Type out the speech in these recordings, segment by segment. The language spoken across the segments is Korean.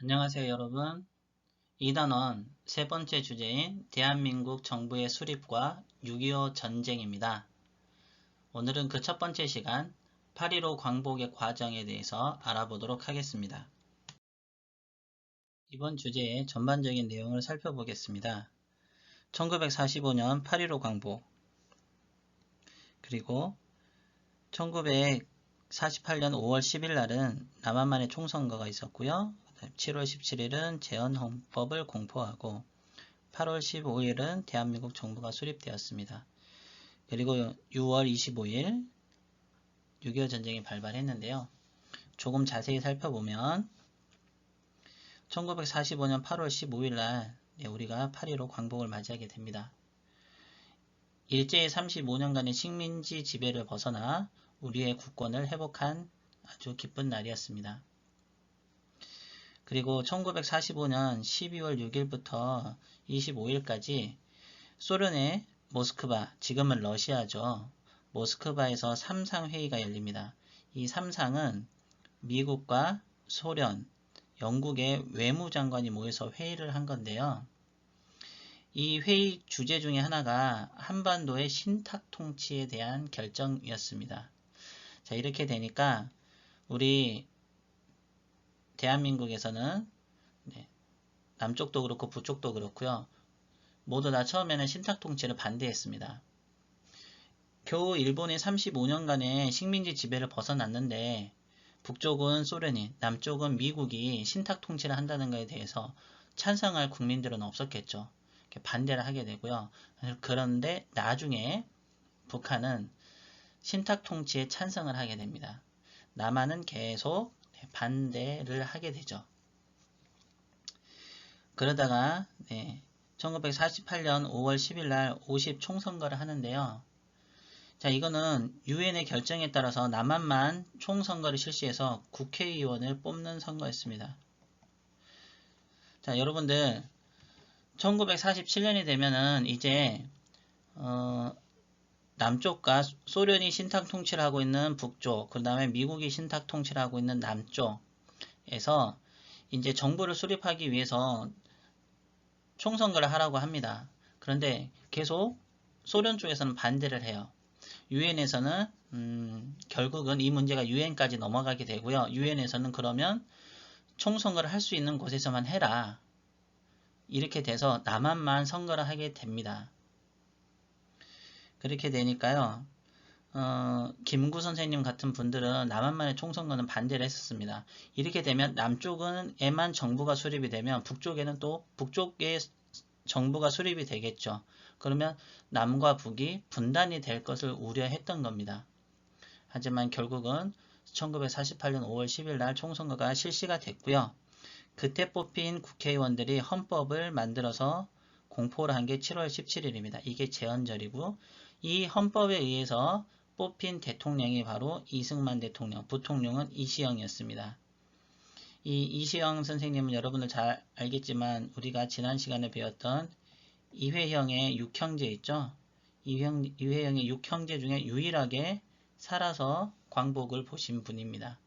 안녕하세요 여러분. 2단원 세 번째 주제인 대한민국 정부의 수립과 6.25 전쟁입니다. 오늘은 그 첫 번째 시간 8.15 광복의 과정에 대해서 알아보도록 하겠습니다. 이번 주제의 전반적인 내용을 살펴보겠습니다. 1945년 8.15 광복, 그리고 1948년 5월 10일 날은 남한만의 총선거가 있었고요. 7월 17일은 재헌헌법을 공포하고 8월 15일은 대한민국 정부가 수립되었습니다. 그리고 6월 25일 6.25 전쟁이 발발했는데요. 조금 자세히 살펴보면 1945년 8월 15일 날 우리가 8.15 광복을 맞이하게 됩니다. 일제의 35년간의 식민지 지배를 벗어나 우리의 국권을 회복한 아주 기쁜 날이었습니다. 그리고 1945년 12월 6일부터 25일까지 소련의 모스크바, 지금은 러시아죠. 모스크바에서 3상회의가 열립니다. 이 3상은 미국과 소련, 영국의 외무장관이 모여서 회의를 한 건데요. 이 회의 주제 중에 하나가 한반도의 신탁 통치에 대한 결정이었습니다. 자, 이렇게 되니까 우리 대한민국에서는 남쪽도 그렇고 북쪽도 그렇고요. 모두 다 처음에는 신탁 통치를 반대했습니다. 겨우 일본이 35년간의 식민지 지배를 벗어났는데 북쪽은 소련이, 남쪽은 미국이 신탁 통치를 한다는 것에 대해서 찬성할 국민들은 없었겠죠. 반대를 하게 되고요. 그런데 나중에 북한은 신탁 통치에 찬성을 하게 됩니다. 남한은 계속 반대를 하게 되죠. 그러다가 1948년 5월 10일 날 50 총선거를 하는데요. 자, 이거는 유엔의 결정에 따라서 남한만 총선거를 실시해서 국회의원을 뽑는 선거였습니다. 자, 여러분들 1947년이 되면은 이제 남쪽과 소련이 신탁 통치를 하고 있는 북쪽, 그 다음에 미국이 신탁 통치를 하고 있는 남쪽에서 이제 정부를 수립하기 위해서 총선거를 하라고 합니다. 그런데 계속 소련 쪽에서는 반대를 해요. 유엔에서는 결국은 이 문제가 유엔까지 넘어가게 되고요. 유엔에서는 그러면 총선거를 할 수 있는 곳에서만 해라. 이렇게 돼서 남한만 선거를 하게 됩니다. 그렇게 되니까요. 김구 선생님 같은 분들은 남한만의 총선거는 반대를 했었습니다. 이렇게 되면 남쪽에만 정부가 수립이 되면 북쪽에는 또 북쪽의 정부가 수립이 되겠죠. 그러면 남과 북이 분단이 될 것을 우려했던 겁니다. 하지만 결국은 1948년 5월 10일 날 총선거가 실시가 됐고요. 그때 뽑힌 국회의원들이 헌법을 만들어서 공포를 한 게 7월 17일입니다. 이게 제헌절이고 이 헌법에 의해서 뽑힌 대통령이 바로 이승만 대통령, 부통령은 이시영이었습니다. 이 이시영 선생님은 여러분들 잘 알겠지만 우리가 지난 시간에 배웠던 이회형의 6형제 있죠? 이회형의 6형제 중에 유일하게 살아서 광복을 보신 분입니다.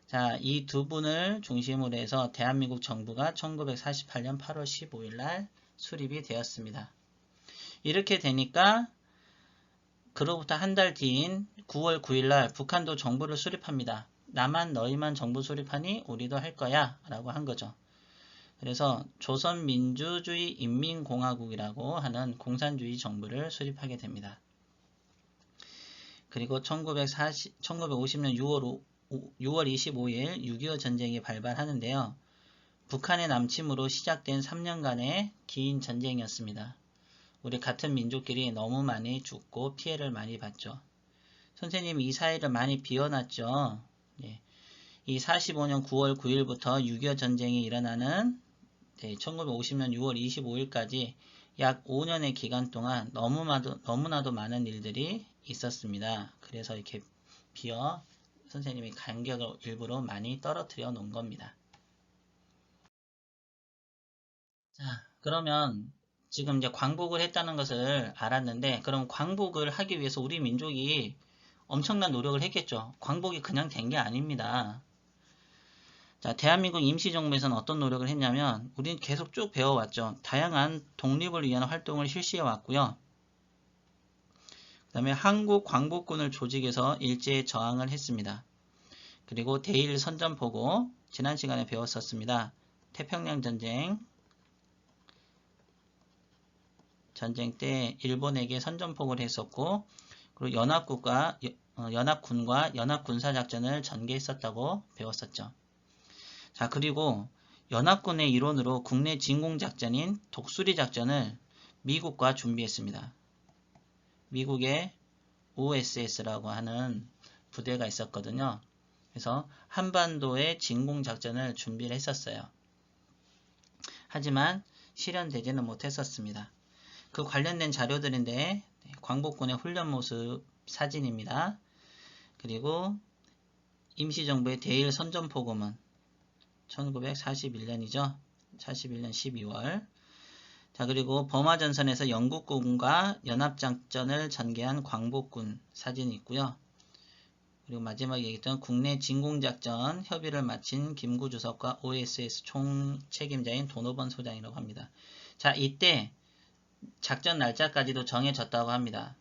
자, 이 두 분을 중심으로 해서 대한민국 정부가 1948년 8월 15일 날 수립이 되었습니다. 이렇게 되니까 그로부터 한 달 뒤인 9월 9일 날 북한도 정부를 수립합니다. 나만 너희만 정부 수립하니 우리도 할 거야 라고 한 거죠. 그래서 조선민주주의 인민공화국이라고 하는 공산주의 정부를 수립하게 됩니다. 그리고 1950년 6월 25일 6.25 전쟁이 발발하는데요. 북한의 남침으로 시작된 3년간의 긴 전쟁이었습니다. 우리 같은 민족끼리 너무 많이 죽고 피해를 많이 봤죠. 선생님이 이 사회를 많이 비워놨죠. 이 45년 9월 9일부터 6.25 전쟁이 일어나는 1950년 6월 25일까지 약 5년의 기간 동안 너무나도 많은 일들이 있었습니다. 그래서 이렇게 비어 선생님이 간격을 일부러 많이 떨어뜨려 놓은 겁니다. 자, 그러면 지금 이제 광복을 했다는 것을 알았는데, 그럼 광복을 하기 위해서 우리 민족이 엄청난 노력을 했겠죠. 광복이 그냥 된 게 아닙니다. 자, 대한민국 임시정부에서는 어떤 노력을 했냐면 우리는 계속 쭉 배워왔죠. 다양한 독립을 위한 활동을 실시해 왔고요. 그 다음에 한국 광복군을 조직해서 일제에 저항을 했습니다. 그리고 대일 선전포고 지난 시간에 배웠었습니다. 태평양 전쟁 때 일본에게 선전포고를 했었고 그리고 연합군과 연합군사작전을 전개했었다고 배웠었죠. 자, 그리고 연합군의 일원으로 국내 진공작전인 독수리 작전을 미국과 준비했습니다. 미국의 OSS라고 하는 부대가 있었거든요. 그래서 한반도의 진공작전을 준비를 했었어요. 하지만 실현되지는 못했었습니다. 그 관련된 자료들인데 광복군의 훈련 모습 사진입니다. 그리고 임시정부의 대일 선전포고문 1941년이죠. 41년 12월. 자, 그리고 버마전선에서 영국군과 연합작전을 전개한 광복군 사진이 있고요. 그리고 마지막에 얘기했던 국내 진공작전 협의를 마친 김구 주석과 OSS 총책임자인 도노번 소장이라고 합니다. 자, 이때 작전 날짜까지도 정해졌다고 합니다.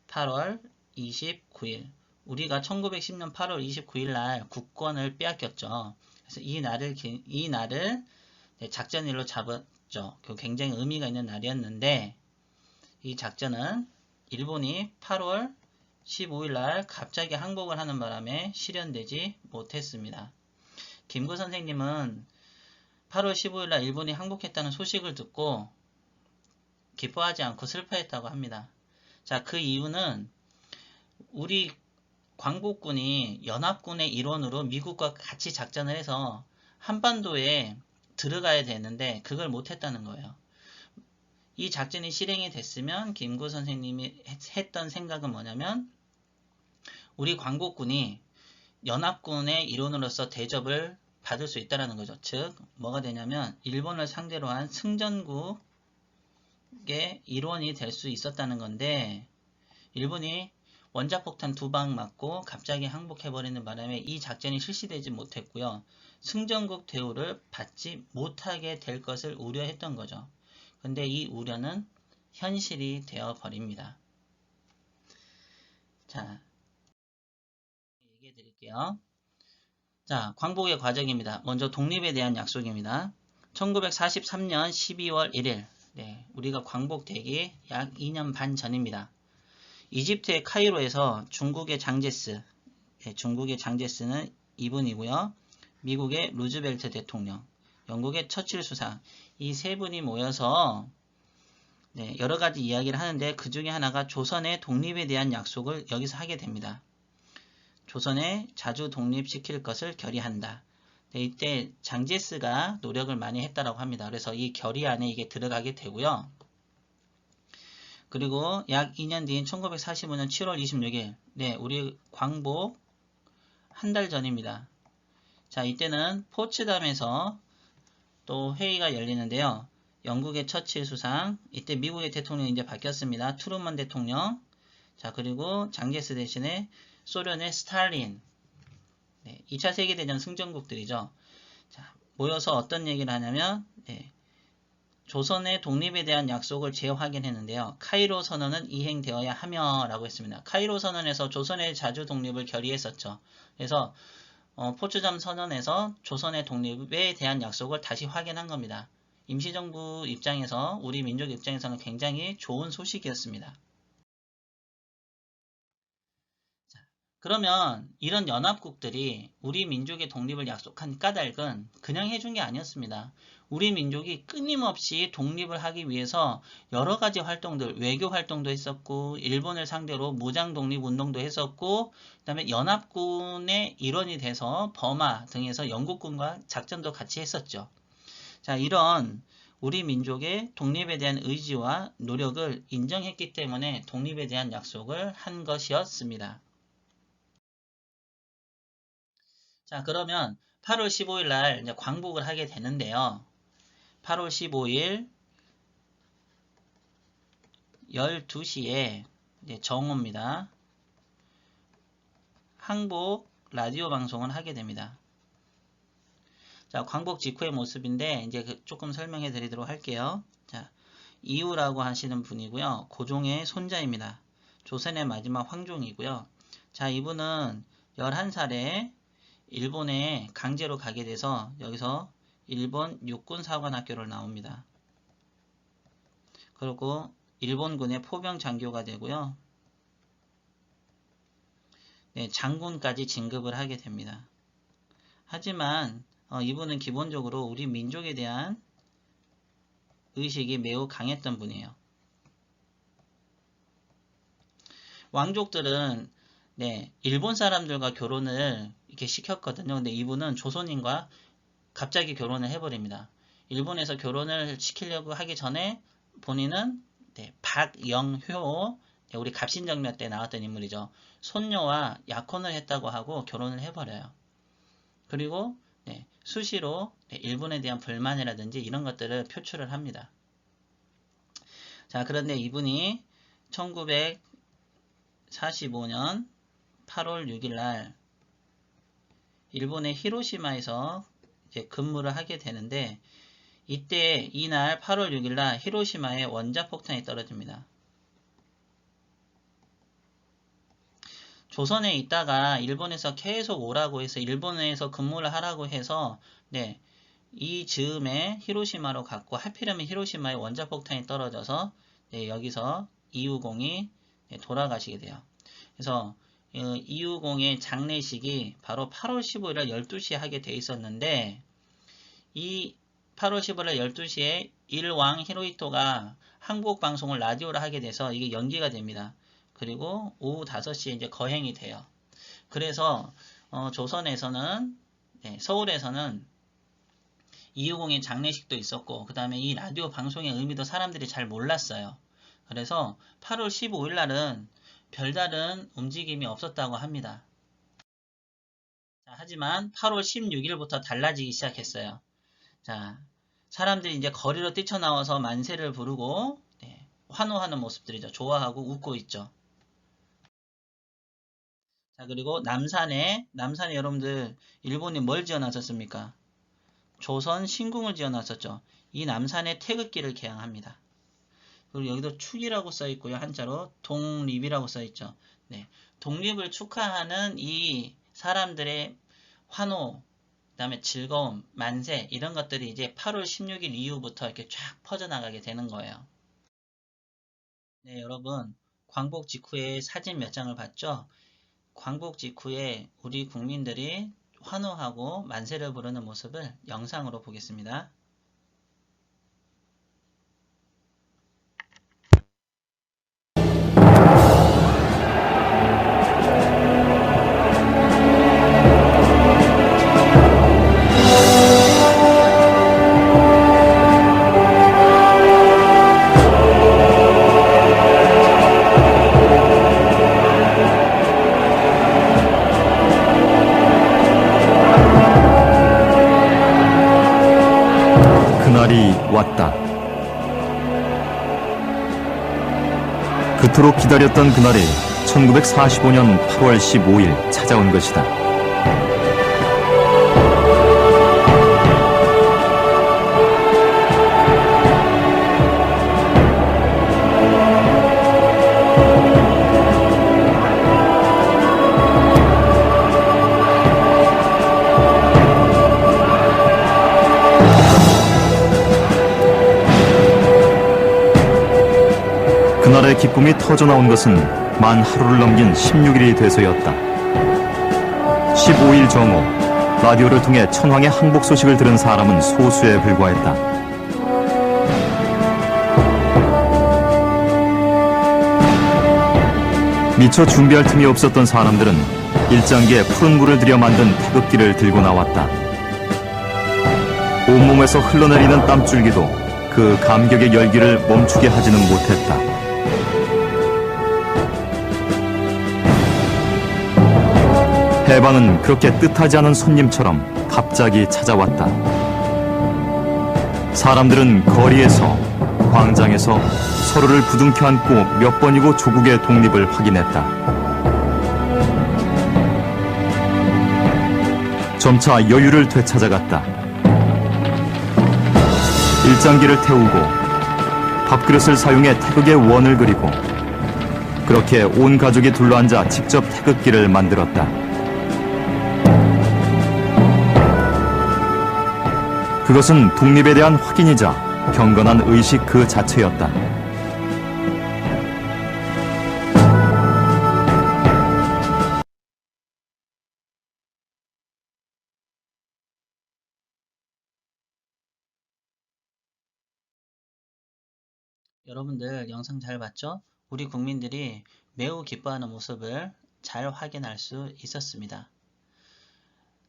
8월 29일. 우리가 1910년 8월 29일 날 국권을 빼앗겼죠. 그래서 이 날을 작전일로 잡았죠. 굉장히 의미가 있는 날이었는데 이 작전은 일본이 8월 15일 날 갑자기 항복을 하는 바람에 실현되지 못했습니다. 김구 선생님은 8월 15일 날 일본이 항복했다는 소식을 듣고 기뻐하지 않고 슬퍼했다고 합니다. 자, 그 이유는 우리 광복군이 연합군의 일원으로 미국과 같이 작전을 해서 한반도에 들어가야 되는데 그걸 못했다는 거예요. 이 작전이 실행이 됐으면 김구 선생님이 했던 생각은 뭐냐면 우리 광복군이 연합군의 일원으로서 대접을 받을 수 있다는 거죠. 즉 뭐가 되냐면 일본을 상대로 한 승전국의 일원이 될 수 있었다는 건데 일본이 원자폭탄 2방 맞고 갑자기 항복해버리는 바람에 이 작전이 실시되지 못했고요. 승전국 대우를 받지 못하게 될 것을 우려했던 거죠. 근데 이 우려는 현실이 되어버립니다. 자, 얘기해 드릴게요. 자, 광복의 과정입니다. 먼저 독립에 대한 약속입니다. 1943년 12월 1일 우리가 광복되기 약 2년 반 전입니다. 이집트의 카이로에서 중국의 장제스는 이분이고요. 미국의 루즈벨트 대통령, 영국의 처칠 수상 이 세 분이 모여서 여러 가지 이야기를 하는데 그 중에 하나가 조선의 독립에 대한 약속을 여기서 하게 됩니다. 조선의 자주 독립시킬 것을 결의한다. 이때 장제스가 노력을 많이 했다라고 합니다. 그래서 이 결의 안에 이게 들어가게 되고요. 그리고 약 2년 뒤인 1945년 7월 26일 우리 광복 한 달 전입니다. 자, 이때는 포츠담에서 또 회의가 열리는데요. 영국의 처칠 수상, 이때 미국의 대통령이 이제 바뀌었습니다. 트루먼 대통령. 자, 그리고 장제스 대신에 소련의 스탈린. 2차 세계대전 승전국들이죠. 자, 모여서 어떤 얘기를 하냐면 조선의 독립에 대한 약속을 재확인했는데요. 카이로 선언은 이행되어야 하며 라고 했습니다. 카이로 선언에서 조선의 자주 독립을 결의했었죠. 그래서 포츠담 선언에서 조선의 독립에 대한 약속을 다시 확인한 겁니다. 임시정부 입장에서 우리 민족 입장에서는 굉장히 좋은 소식이었습니다. 그러면 이런 연합국들이 우리 민족의 독립을 약속한 까닭은 그냥 해준 게 아니었습니다. 우리 민족이 끊임없이 독립을 하기 위해서 여러 가지 활동들, 외교 활동도 했었고 일본을 상대로 무장 독립 운동도 했었고 그 다음에 연합군의 일원이 돼서 버마 등에서 영국군과 작전도 같이 했었죠. 자, 이런 우리 민족의 독립에 대한 의지와 노력을 인정했기 때문에 독립에 대한 약속을 한 것이었습니다. 자, 그러면 8월 15일 날 이제 광복을 하게 되는데요. 8월 15일 12시에 정오입니다. 항복 라디오 방송을 하게 됩니다. 자, 광복 직후의 모습인데 이제 조금 설명해 드리도록 할게요. 자, 이우라고 하시는 분이고요. 고종의 손자입니다. 조선의 마지막 황종이고요. 자, 이분은 11살에 일본에 강제로 가게 돼서 여기서 일본 육군사관학교를 나옵니다. 그리고 일본군의 포병 장교가 되고요. 네, 장군까지 진급을 하게 됩니다. 하지만 이분은 기본적으로 우리 민족에 대한 의식이 매우 강했던 분이에요. 왕족들은 네, 일본 사람들과 결혼을 이렇게 시켰거든요. 근데 이분은 조선인과 갑자기 결혼을 해버립니다. 일본에서 결혼을 시키려고 하기 전에 본인은 네, 박영효, 네, 우리 갑신정면 때 나왔던 인물이죠. 손녀와 약혼을 했다고 하고 결혼을 해버려요. 그리고 네, 수시로 네, 일본에 대한 불만이라든지 이런 것들을 표출을 합니다. 자, 그런데 이분이 1945년 8월 6일 날 일본의 히로시마에서 이제 근무를 하게 되는데 이때 이날 8월 6일 날 히로시마에 원자폭탄이 떨어집니다. 조선에 있다가 일본에서 계속 오라고 해서 일본에서 근무를 하라고 해서 네, 이 즈음에 히로시마로 갔고 하필이면 히로시마에 원자폭탄이 떨어져서 네, 여기서 이우공이 네, 돌아가시게 돼요. 그래서 이우공의 장례식이 바로 8월 15일 12시에 하게 돼 있었는데 이 8월 15일 12시에 일왕 히로히토가 한국 방송을 라디오로 하게 돼서 이게 연기가 됩니다. 그리고 오후 5시에 이제 거행이 돼요. 그래서 조선에서는 네, 서울에서는 이우공의 장례식도 있었고 그 다음에 이 라디오 방송의 의미도 사람들이 잘 몰랐어요. 그래서 8월 15일 날은 별다른 움직임이 없었다고 합니다. 자, 하지만 8월 16일부터 달라지기 시작했어요. 자, 사람들이 이제 거리로 뛰쳐나와서 만세를 부르고 네, 환호하는 모습들이죠. 좋아하고 웃고 있죠. 자, 그리고 남산에 여러분들 일본이 뭘 지어놨었습니까? 조선 신궁을 지어놨었죠. 이 남산에 태극기를 개항합니다. 그리고 여기도 축이라고 써있고요. 한자로 독립이라고 써있죠. 네, 독립을 축하하는 이 사람들의 환호, 그 다음에 즐거움, 만세 이런 것들이 이제 8월 16일 이후부터 이렇게 쫙 퍼져나가게 되는 거예요. 네, 여러분 광복 직후에 사진 몇 장을 봤죠? 광복 직후에 우리 국민들이 환호하고 만세를 부르는 모습을 영상으로 보겠습니다. 그날이 왔다. 그토록 기다렸던 그날이 1945년 8월 15일 찾아온 것이다. 그날의 기쁨이 터져나온 것은 만 하루를 넘긴 16일이 돼서였다. 15일 정오, 라디오를 통해 천황의 항복 소식을 들은 사람은 소수에 불과했다. 미처 준비할 틈이 없었던 사람들은 일장기에 푸른 물을 들여 만든 태극기를 들고 나왔다. 온몸에서 흘러내리는 땀줄기도 그 감격의 열기를 멈추게 하지는 못했다. 해방은 그렇게 뜻하지 않은 손님처럼 갑자기 찾아왔다. 사람들은 거리에서, 광장에서 서로를 부둥켜 안고 몇 번이고 조국의 독립을 확인했다. 점차 여유를 되찾아갔다. 일장기를 태우고 밥그릇을 사용해 태극의 원을 그리고 그렇게 온 가족이 둘러앉아 직접 태극기를 만들었다. 그것은 독립에 대한 확인이자 경건한 의식 그 자체였다. 여러분들 영상 잘 봤죠? 우리 국민들이 매우 기뻐하는 모습을 잘 확인할 수 있었습니다.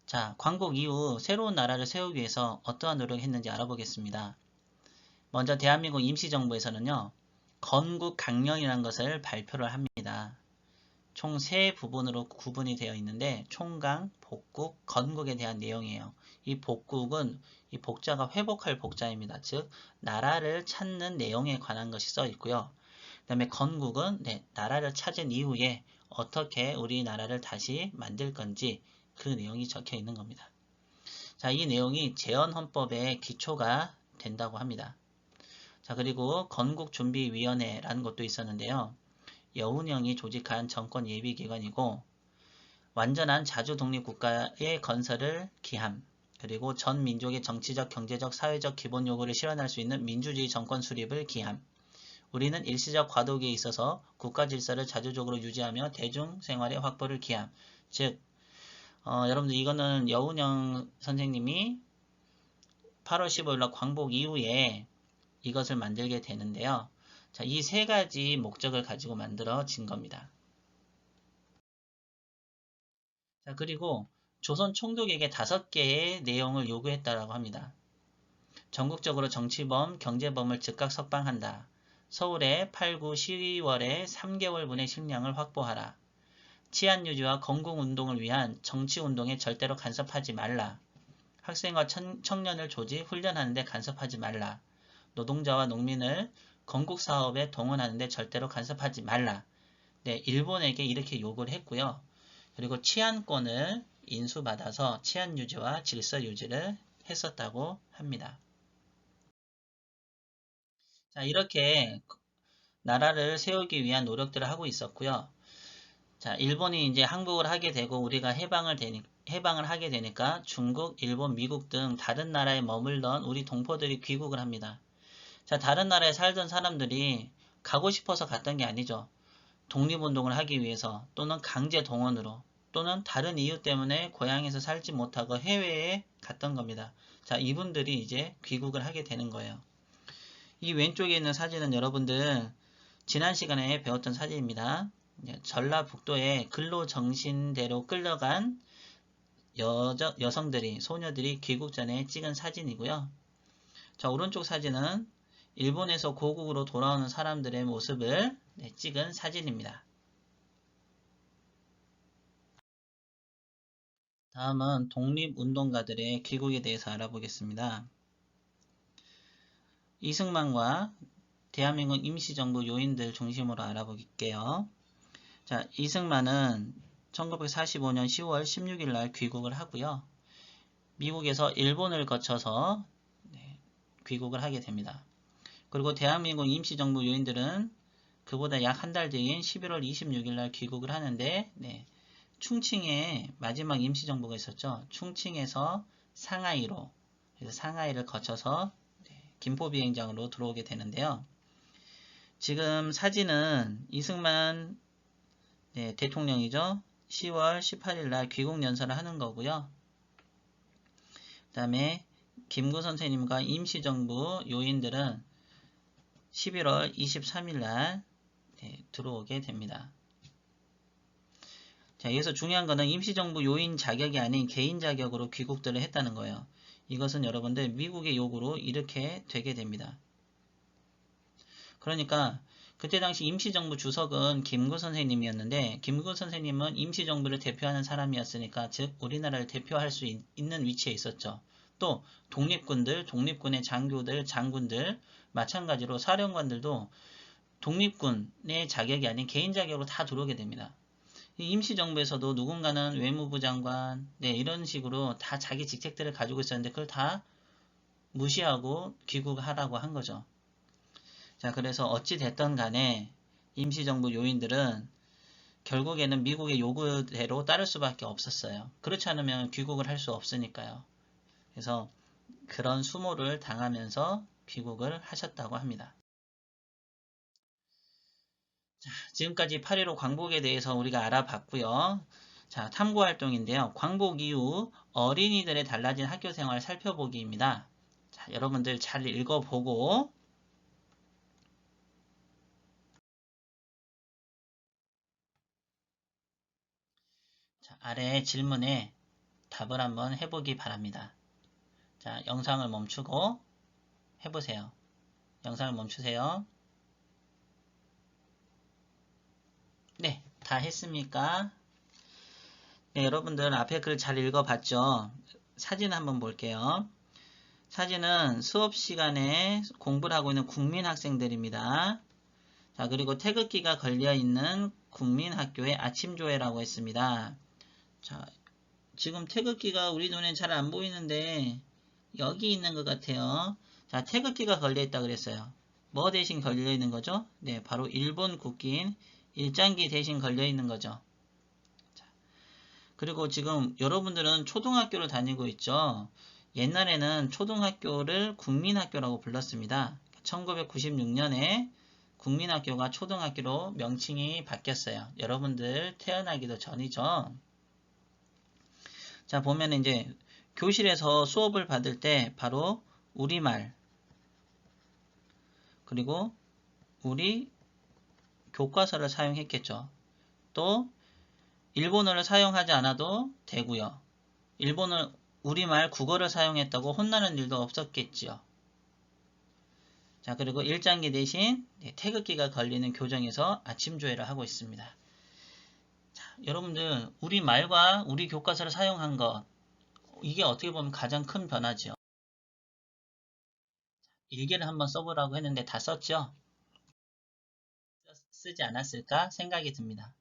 자, 광복 이후 새로운 나라를 세우기 위해서 어떠한 노력을 했는지 알아보겠습니다. 먼저 대한민국 임시정부에서는요, 건국강령이라는 것을 발표를 합니다. 총 3부분으로 구분이 되어 있는데 총강, 복국, 건국에 대한 내용이에요. 이 복국은 이 복자가 회복할 복자입니다. 즉 나라를 찾는 내용에 관한 것이 써 있고요. 그 다음에 건국은 나라를 찾은 이후에 어떻게 우리나라를 다시 만들 건지 그 내용이 적혀 있는 겁니다. 자, 이 내용이 재헌헌법의 기초가 된다고 합니다. 자, 그리고 건국준비위원회라는 것도 있었는데요. 여운형이 조직한 정권 예비기관이고 완전한 자주독립국가의 건설을 기함, 그리고 전 민족의 정치적, 경제적, 사회적 기본 요구를 실현할 수 있는 민주주의 정권 수립을 기함. 우리는 일시적 과도기에 있어서 국가 질서를 자주적으로 유지하며 대중생활의 확보를 기함. 즉 여러분들 이거는 여운형 선생님이 8월 15일날 광복 이후에 이것을 만들게 되는데요. 자, 이 3가지 목적을 가지고 만들어진 겁니다. 자, 그리고 조선 총독에게 5개의 내용을 요구했다라고 합니다. 전국적으로 정치범, 경제범을 즉각 석방한다. 서울에 8, 9, 10월에 3개월분의 식량을 확보하라. 치안유지와 건국운동을 위한 정치운동에 절대로 간섭하지 말라. 학생과 청년을 조직, 훈련하는 데 간섭하지 말라. 노동자와 농민을 건국사업에 동원하는 데 절대로 간섭하지 말라. 네, 일본에게 이렇게 요구를 했고요. 그리고 치안권을 인수받아서 치안유지와 질서유지를 했었다고 합니다. 자, 이렇게 나라를 세우기 위한 노력들을 하고 있었고요. 자, 일본이 이제 항복을 하게 되고 우리가 해방을 하게 되니까 중국, 일본, 미국 등 다른 나라에 머물던 우리 동포들이 귀국을 합니다. 자, 다른 나라에 살던 사람들이 가고 싶어서 갔던 게 아니죠. 독립운동을 하기 위해서 또는 강제 동원으로 또는 다른 이유 때문에 고향에서 살지 못하고 해외에 갔던 겁니다. 자, 이분들이 이제 귀국을 하게 되는 거예요. 이 왼쪽에 있는 사진은 여러분들 지난 시간에 배웠던 사진입니다. 전라북도에 근로정신대로 끌려간 여성들이, 소녀들이 귀국 전에 찍은 사진이고요. 자, 오른쪽 사진은 일본에서 고국으로 돌아오는 사람들의 모습을 찍은 사진입니다. 다음은 독립운동가들의 귀국에 대해서 알아보겠습니다. 이승만과 대한민국 임시정부 요인들 중심으로 알아볼게요. 자, 이승만은 1945년 10월 16일 날 귀국을 하고요. 미국에서 일본을 거쳐서 귀국을 하게 됩니다. 그리고 대한민국 임시정부 요인들은 그보다 약 한 달 뒤인 11월 26일 날 귀국을 하는데 충칭에 마지막 임시정부가 있었죠. 충칭에서 상하이로, 그래서 상하이를 거쳐서 김포비행장으로 들어오게 되는데요. 지금 사진은 이승만 대통령이죠. 10월 18일 날 귀국 연설을 하는 거고요. 그 다음에 김구 선생님과 임시정부 요인들은 11월 23일 날 들어오게 됩니다. 자, 여기서 중요한 거는 임시정부 요인 자격이 아닌 개인 자격으로 귀국들을 했다는 거예요. 이것은 여러분들 미국의 요구로 이렇게 되게 됩니다. 그러니까 그때 당시 임시정부 주석은 김구 선생님이었는데 김구 선생님은 임시정부를 대표하는 사람이었으니까 즉 우리나라를 대표할 수 있는 위치에 있었죠. 또 독립군들, 독립군의 장교들, 장군들 마찬가지로 사령관들도 독립군의 자격이 아닌 개인 자격으로 다 들어오게 됩니다. 임시정부에서도 누군가는 외무부 장관 이런 식으로 다 자기 직책들을 가지고 있었는데 그걸 다 무시하고 귀국하라고 한 거죠. 자, 그래서 어찌 됐든 간에 임시정부 요인들은 결국에는 미국의 요구대로 따를 수밖에 없었어요. 그렇지 않으면 귀국을 할 수 없으니까요. 그래서 그런 수모를 당하면서 귀국을 하셨다고 합니다. 자, 지금까지 8.15 광복에 대해서 우리가 알아봤고요. 자, 탐구활동인데요. 광복 이후 어린이들의 달라진 학교 생활 살펴보기입니다. 자, 여러분들 잘 읽어보고 자, 아래 질문에 답을 한번 해보기 바랍니다. 자, 영상을 멈추고 해보세요. 영상을 멈추세요. 네, 다 했습니까? 네, 여러분들 앞에 글 잘 읽어봤죠? 사진 한번 볼게요. 사진은 수업 시간에 공부를 하고 있는 국민 학생들입니다. 자, 그리고 태극기가 걸려있는 국민학교의 아침조회라고 했습니다. 자, 지금 태극기가 우리 눈엔 잘 안 보이는데 여기 있는 것 같아요. 자, 태극기가 걸려있다 그랬어요. 뭐 대신 걸려있는 거죠? 네, 바로 일본 국기인 일장기 대신 걸려있는 거죠. 자, 그리고 지금 여러분들은 초등학교를 다니고 있죠. 옛날에는 초등학교를 국민학교라고 불렀습니다. 1996년에 국민학교가 초등학교로 명칭이 바뀌었어요. 여러분들 태어나기도 전이죠. 자, 보면 이제 교실에서 수업을 받을 때 바로 우리말 그리고 우리 교과서를 사용했겠죠. 또 일본어를 사용하지 않아도 되고요. 일본어 우리말 국어를 사용했다고 혼나는 일도 없었겠지요. 자, 그리고 일장기 대신 태극기가 걸리는 교정에서 아침조회를 하고 있습니다. 자, 여러분들 우리말과 우리 교과서를 사용한 것 이게 어떻게 보면 가장 큰 변화죠. 일기를 한번 써보라고 했는데 다 썼죠? 쓰지 않았을까 생각이 듭니다.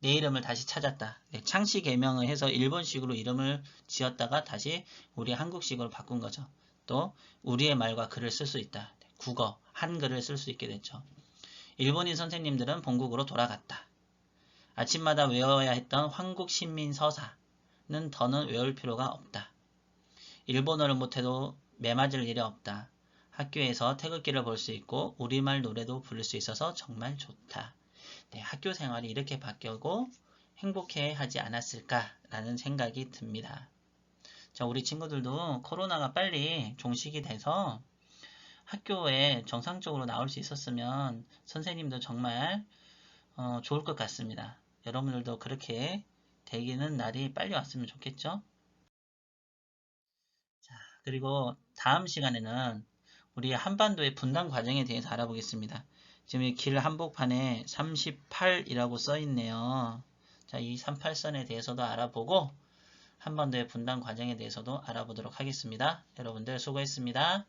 내 이름을 다시 찾았다. 네, 창씨 개명을 해서 일본식으로 이름을 지었다가 다시 우리 한국식으로 바꾼 거죠. 또 우리의 말과 글을 쓸 수 있다. 국어, 한글을 쓸 수 있게 됐죠. 일본인 선생님들은 본국으로 돌아갔다. 아침마다 외워야 했던 황국신민서사는 더는 외울 필요가 없다. 일본어를 못해도 매맞을 일이 없다. 학교에서 태극기를 볼 수 있고 우리말 노래도 부를 수 있어서 정말 좋다. 네, 학교 생활이 이렇게 바뀌고 행복해 하지 않았을까라는 생각이 듭니다. 자, 우리 친구들도 코로나가 빨리 종식이 돼서 학교에 정상적으로 나올 수 있었으면 선생님도 정말 좋을 것 같습니다. 여러분들도 그렇게 되기는 날이 빨리 왔으면 좋겠죠? 자, 그리고 다음 시간에는 우리 한반도의 분단 과정에 대해서 알아보겠습니다. 지금 이 길 한복판에 38이라고 써 있네요. 자, 이 38선에 대해서도 알아보고 한반도의 분단 과정에 대해서도 알아보도록 하겠습니다. 여러분들 수고했습니다.